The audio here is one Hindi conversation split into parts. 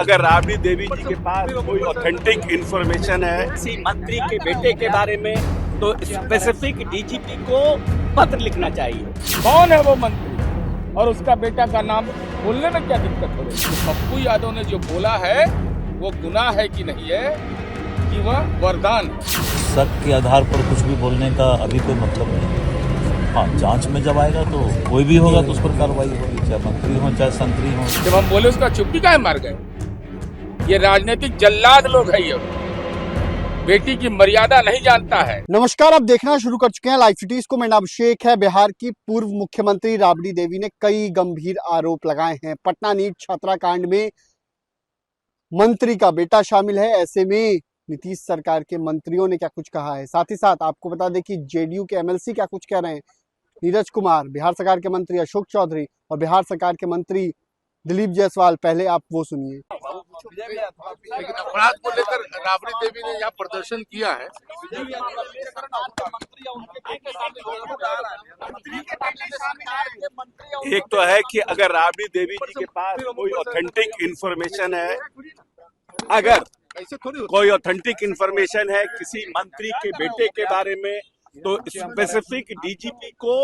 अगर राबड़ी देवी जी के पास कोई ऑथेंटिक इंफॉर्मेशन है किसी मंत्री के बेटे के बारे में तो स्पेसिफिक डीजीपी को पत्र लिखना चाहिए। कौन है वो मंत्री और उसका बेटा का नाम बोलने में क्या दिक्कत हो रही है? तो पप्पू यादव ने जो बोला है वो गुनाह है कि नहीं है कि वह वरदान है? शक के आधार पर कुछ भी बोलने का अभी कोई मतलब नहीं। हाँ, जांच में जब आएगा तो कोई भी होगा तो उस पर कार्रवाई होगी, चाहे मंत्री हो चाहे संतरी हो। जब हम बोले उसका चुप्पी काहे मार गए? ये राजनीतिक जल्लाद लोग है, ये बेटी की मर्यादा नहीं जानता है। नमस्कार, आप देखना शुरू कर चुके हैं लाइव सिटीज को। मैं नाम अभिषेक है। बिहार की पूर्व मुख्यमंत्री राबड़ी देवी ने कई गंभीर आरोप लगाए हैं। पटना नीट छात्रा कांड में मंत्री का बेटा शामिल है। ऐसे में नीतीश सरकार के मंत्रियों ने क्या कुछ कहा है, साथ ही साथ आपको बता दें कि जेडीयू के एमएलसी क्या कुछ कह रहे हैं। नीरज कुमार, बिहार सरकार के मंत्री अशोक चौधरी और बिहार सरकार के मंत्री दिलीप जायसवाल, पहले आप वो सुनिए। लेकिन अपराध को लेकर राबड़ी देवी ने यहाँ प्रदर्शन किया है। एक तो है कि अगर राबड़ी देवी जी के पास कोई ऑथेंटिक इंफॉर्मेशन है, अगर कोई ऑथेंटिक इंफॉर्मेशन है किसी मंत्री के बेटे के बारे में तो स्पेसिफिक डीजीपी को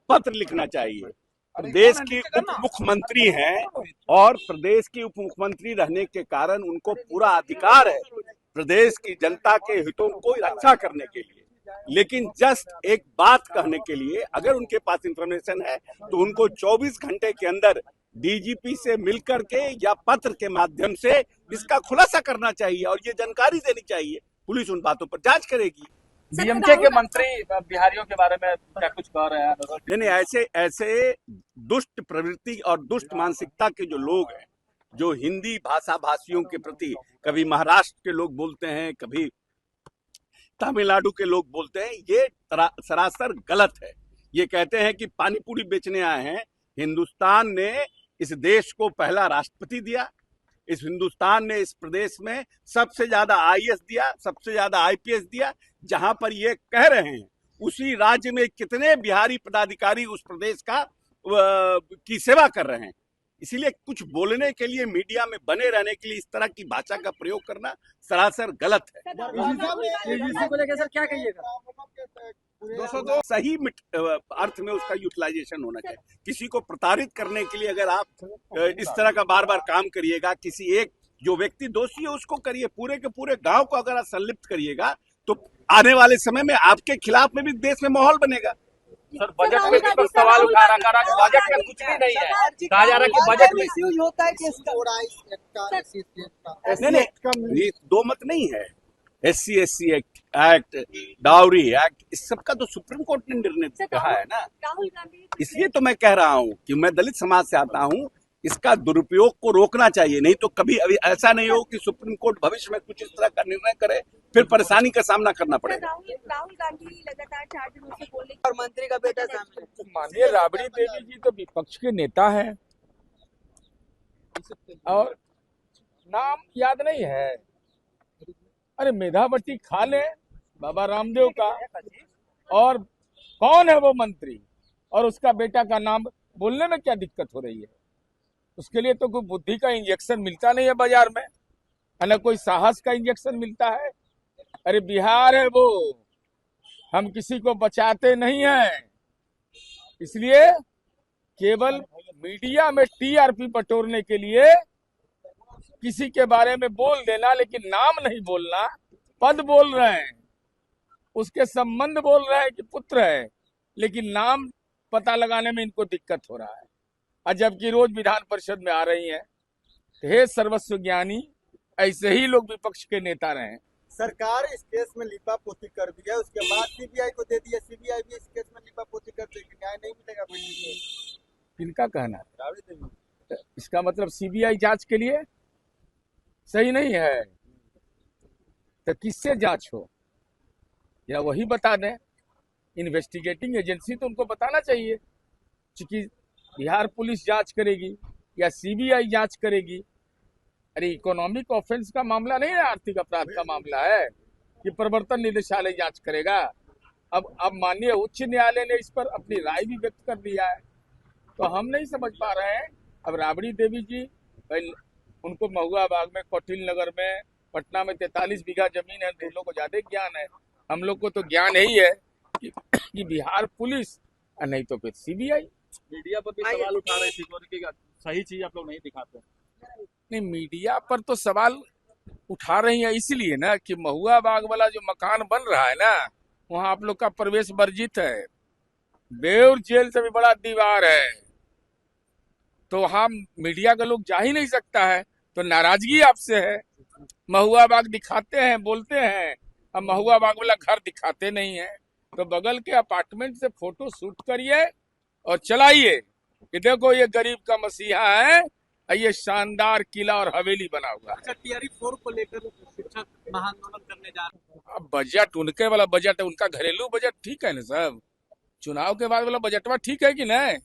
पत्र लिखना चाहिए। प्रदेश की उप मुख्यमंत्री हैं और प्रदेश की उप मुख्यमंत्री रहने के कारण उनको पूरा अधिकार है प्रदेश की जनता के हितों को रक्षा करने के लिए। लेकिन जस्ट एक बात कहने के लिए अगर उनके पास इंफॉर्मेशन है तो उनको 24 घंटे के अंदर डीजीपी से मिलकर के या पत्र के माध्यम से इसका खुलासा करना चाहिए और ये जानकारी देनी चाहिए। पुलिस उन बातों पर जांच करेगी। डीएमके के मंत्री बिहारियों के बारे में क्या कुछ कह रहे हैं? नहीं, ऐसे दुष्ट प्रवृत्ति और दुष्ट मानसिकता के जो लोग हैं, जो हिंदी भाषा भाषियों के प्रति कभी महाराष्ट्र के लोग बोलते हैं, कभी तमिलनाडु के लोग बोलते हैं, ये सरासर गलत है। ये कहते हैं कि पानी पूरी बेचने आए हैं। हिंदुस्तान ने इस देश को पहला राष्ट्रपति दिया। इस हिंदुस्तान ने इस प्रदेश में सबसे ज्यादा आईएएस दिया, सबसे ज्यादा आईपीएस दिया। जहां पर ये कह रहे हैं उसी राज्य में कितने बिहारी पदाधिकारी उस प्रदेश का की सेवा कर रहे हैं। इसीलिए कुछ बोलने के लिए, मीडिया में बने रहने के लिए इस तरह की भाषा का प्रयोग करना सरासर गलत है। सर क्या कहिएगा? सही अर्थ में उसका यूटिलाइजेशन होना चाहिए। किसी को प्रताड़ित करने के लिए अगर आप इस तरह का बार बार काम करिएगा, किसी एक जो व्यक्ति दोषी है उसको करिए, पूरे के पूरे गांव को अगर आप संलिप्त करिएगा तो आने वाले समय में आपके खिलाफ में भी देश में माहौल बनेगा। सर, बजट में भी कुछ सवाल उठा रहा है, बजट में कुछ भी नहीं है। कहा जा रहा है कि बजट में नहीं, दो मत नहीं है। SC एक्ट, डाउरी एक्ट, इस सब का तो सुप्रीम कोर्ट ने निर्णय कहा है ना। इसलिए तो मैं कह रहा हूँ कि मैं दलित समाज से आता हूँ, इसका दुरुपयोग को रोकना चाहिए। नहीं तो कभी अभी ऐसा नहीं हो कि सुप्रीम कोर्ट भविष्य में कुछ इस तरह का निर्णय करे, फिर परेशानी का सामना करना पड़ेगा। राहुल गांधी लगातार 4 दिनों से बोल रहे और मंत्री का बेटा शामिल है। माननीय राबड़ी देवी जी तो विपक्ष के नेता हैं और नाम याद नहीं है। अरे मेधावटी खा ले बाबा रामदेव का, और कौन है वो मंत्री और उसका बेटा का नाम बोलने में क्या दिक्कत हो रही है? उसके लिए तो कोई बुद्धि का इंजेक्शन मिलता नहीं है बाजार में, न कोई साहस का इंजेक्शन मिलता है। अरे बिहार है वो, हम किसी को बचाते नहीं हैं। इसलिए केवल मीडिया में टीआरपी बटोरने के लिए किसी के बारे में बोल देना, लेकिन नाम नहीं बोलना। पद बोल रहे हैं, उसके संबंध बोल रहे हैं कि पुत्र है, लेकिन नाम पता लगाने में इनको दिक्कत हो रहा है। और जबकि रोज विधान परिषद में आ रही हैं, हे सर्वस्व ज्ञानी, ऐसे ही लोग विपक्ष के नेता रहे। सरकार इस केस में लीपापोती कर दी है, उसके बाद सीबीआई को दे दिया। सीबीआई भी इस केस में लीपापोती कर देगी, न्याय नहीं मिलेगा कोई। किनका कहना है? इसका मतलब सीबीआई जांच के लिए सही नहीं है तो किससे जांच हो, या वही बता दें। इन्वेस्टिगेटिंग एजेंसी तो उनको बताना चाहिए कि बिहार पुलिस जांच करेगी या सीबीआई जांच करेगी। अरे इकोनॉमिक ऑफेंस का मामला नहीं है, आर्थिक अपराध का मामला है कि प्रवर्तन निदेशालय जांच करेगा। अब माननीय उच्च न्यायालय ने इस पर अपनी राय भी व्यक्त कर दिया है, तो हम नहीं समझ पा रहे हैं। अब राबड़ी देवी जी उनको महुआ बाग में, कौटिल्य नगर में, पटना में 43 बीघा जमीन है, तो उन लोग को ज्यादा ज्ञान है। हम लोग को तो ज्ञान यही है कि बिहार पुलिस और नहीं तो फिर सीबीआई। मीडिया पर भी सवाल उठा रहे सिक्योरिटी का, सही चीज आप लोग नहीं दिखाते। नहीं, मीडिया पर तो सवाल उठा रही है इसलिए ना कि महुआ बाग वाला जो मकान बन रहा है ना, वहां आप लोग का प्रवेश वर्जित है। बेउर जेल से भी बड़ा दीवार है, तो वहां मीडिया का लोग जा ही नहीं सकता है, तो नाराजगी आपसे है। महुआ बाग दिखाते हैं, बोलते हैं, अब महुआ बाग वाला घर दिखाते नहीं है, तो बगल के अपार्टमेंट से फोटो शूट करिए और चलाइए कि देखो ये गरीब का मसीहा है, ये शानदार किला और हवेली बना हुआ है। अच्छा, टीआरई 4 को लेकर शिक्षक महाआंदोलन करने जा रहे हैं। अब बजट उनके वाला बजट है, उनका घरेलू बजट ठीक है ना सब, चुनाव के बाद वाला बजटवा ठीक है कि नहीं?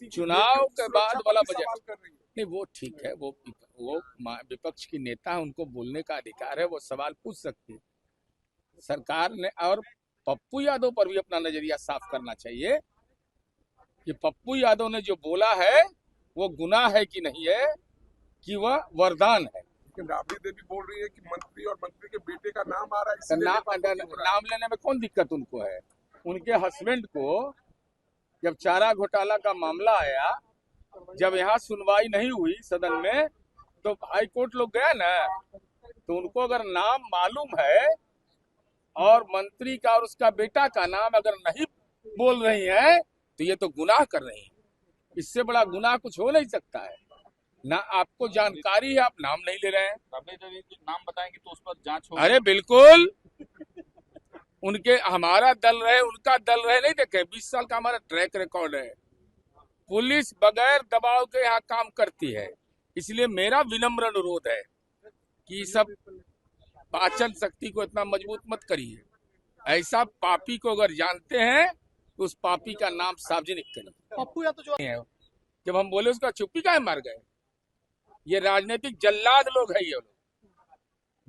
चुनाव के बाद वाला बजट नहीं, वो ठीक है, वो विपक्ष की नेता है, उनको बोलने का अधिकार है, वो सवाल पूछ सकती है। सरकार ने और पप्पू यादव पर भी अपना नजरिया साफ करना चाहिए कि पप्पू यादव ने जो बोला है वो गुनाह है कि नहीं है, कि वह वरदान है। लेकिन राबड़ी देवी बोल रही है कि मंत्री और मंत्री के बेटे का नाम आ रहा है, तो नाम लेने में कौन दिक्कत उनको है? उनके हस्बैंड को जब चारा घोटाला का मामला आया, जब यहाँ सुनवाई नहीं हुई सदन में, तो हाई कोर्ट लोग गया ना, तो उनको अगर नाम मालूम है और मंत्री का और उसका बेटा का नाम अगर नहीं बोल रही है, तो ये तो गुनाह कर रही है। इससे बड़ा गुनाह कुछ हो नहीं सकता है ना। आपको जानकारी है, आप नाम नहीं ले रहे हैं। राबड़ी देवी के नाम बताएंगे तो उस पर जांच होगी। अरे बिल्कुल, उनके हमारा दल रहे, उनका दल रहे, नहीं देखे 20 साल का हमारा ट्रैक रिकॉर्ड है। पुलिस बगैर दबाव के यहाँ काम करती है, इसलिए मेरा विनम्र अनुरोध है कि सब पाचन शक्ति को इतना मजबूत मत करिए। ऐसा पापी को अगर जानते हैं तो उस पापी का नाम सार्वजनिक करिए। पप्पू या तो जो जब हम बोले उसका चुप्पी काहे मार गए? ये राजनीतिक जल्लाद लोग है, ये लोग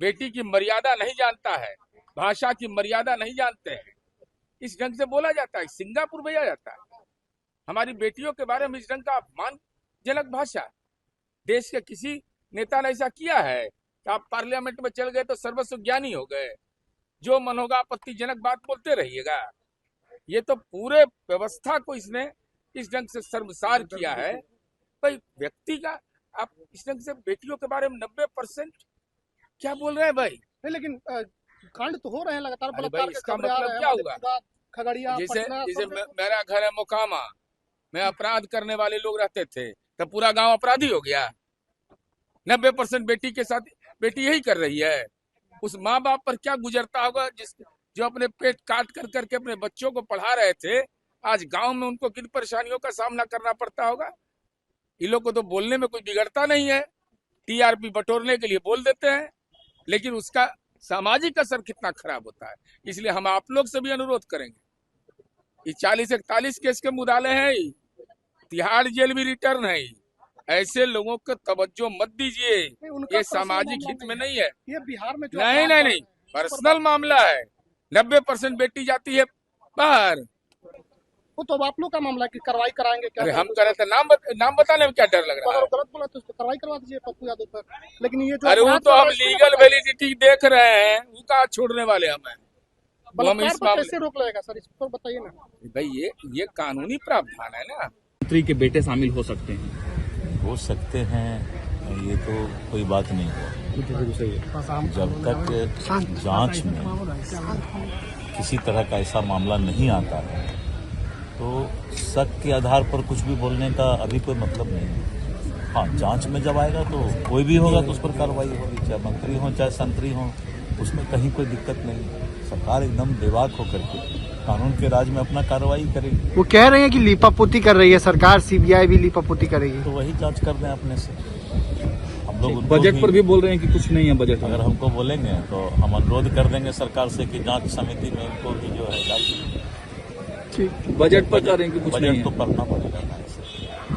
बेटी की मर्यादा नहीं जानता है, भाषा की मर्यादा नहीं जानते हैं, इस ढंग से बोला जाता है, सिंगापुर भेजा जाता है। हमारी बेटियों के बारे में इस ढंग का अपमानजनक भाषा, देश के किसी नेता ने ऐसा किया है कि आप पार्लियामेंट में चल गए तो सर्वस्व ज्ञानी हो गए, जो मन होगा आपत्तिजनक बात बोलते रहिएगा। ये तो पूरे व्यवस्था को इसने इस ढंग से शर्मसार किया है। भाई व्यक्ति का आप इस ढंग से बेटियों के बारे में 90% क्या बोल रहे हैं भाई? नहीं, लेकिन कांड तो हो रहे हैं लगातार। अरे भाई इसका मतलब क्या हुआ? खगड़िया, जैसे मेरा घर है मोकामा में, अपराध करने वाले लोग रहते थे, तब पूरा गांव अपराधी हो गया? 90% बेटी के साथ बेटी यही कर रही है। उस माँ बाप पर क्या गुजरता होगा जो अपने पेट काट कर करके अपने बच्चों को पढ़ा रहे थे, आज गांव में उनको किन परेशानियों का सामना करना पड़ता होगा। इन लोग को तो बोलने में कोई बिगड़ता नहीं है, टीआरपी बटोरने के लिए बोल देते हैं, लेकिन उसका सामाजिक असर कितना खराब होता है। इसलिए हम आप लोग से भी अनुरोध करेंगे, ये 40-41 केस के मुदाले हैं, तिहाड़ जेल भी रिटर्न है, ऐसे लोगों को तवज्जो मत दीजिए, ये सामाजिक हित में नहीं है। ये बिहार में नहीं, पर्सनल मामला है। 90% बेटी जाती है बाहर। वो तो आप लोग का मामला की कार्रवाई कराएंगे क्या? अरे हम कर रहे थे, नाम बताने में क्या डर लग रहा है? गलत बोला तो उसको कार्रवाई करवा दीजिए पप्पू यादव पर। लेकिन ये जो अरे वो तो हम लीगल वैलिडिटी देख रहे हैं, वो कहाँ छोड़ने वाले हम हैं। हम इस मामले कैसे रोक लगेगा सर, इस पर बताइए ना। भाई ये कानूनी प्रावधान है ना। मंत्री के बेटे शामिल हो सकते हैं, ये तो कोई बात नहीं है। जब तक जांच में किसी तरह का ऐसा मामला नहीं आता है, तो शक के आधार पर कुछ भी बोलने का अभी कोई मतलब नहीं है। हाँ, जांच में जब आएगा तो कोई भी होगा तो उस पर कार्रवाई होगी, चाहे मंत्री हो चाहे संतरी हो, उसमें कहीं कोई दिक्कत नहीं है। सरकार एकदम बेबाक होकर के कानून के राज में अपना कार्रवाई करेगी। वो कह रहे हैं कि लीपापोती कर रही है सरकार, सीबीआई भी लीपापोती करेगी। तो वही जांच कर रहे हैं अपने से। हम लोग बजट पर भी बोल रहे हैं कि कुछ नहीं है बजट। अगर हमको बोलेंगे तो हम अनुरोध कर देंगे सरकार से कि जांच समिति में इनको भी जो है डाल। बजट पर कह रहे हैं कि कुछ नहीं बजट है। तो पढ़ना पड़ेगा ना।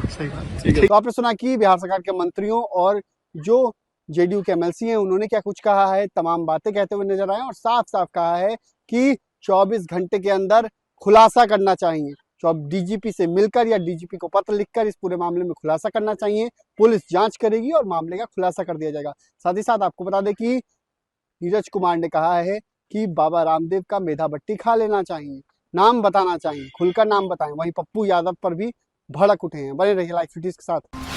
सही बात। तो आपने सुना कि बिहार सरकार के मंत्रियों और जो जेडीयू के एमएलसी हैं, उन्होंने क्या कुछ कहा है, तमाम बातें कहते हुए नजर आए और साफ साफ कहा है कि 24 घंटे के अंदर खुलासा करना चाहिए। जो अब डीजीपी से मिलकर या डीजीपी को पत्र लिखकर इस पूरे मामले में खुलासा करना चाहिए। पुलिस जांच करेगी और मामले का खुलासा कर दिया जाएगा। साथ ही साथ आपको बता दें कि नीरज कुमार ने कहा है कि बाबा रामदेव का मेधा बट्टी खा लेना चाहिए, नाम बताना चाहिए, खुलकर नाम बताएं। वहीं पप्पू यादव पर भी भड़क उठे हैं। बने रहिए लाइव सिटीज के साथ।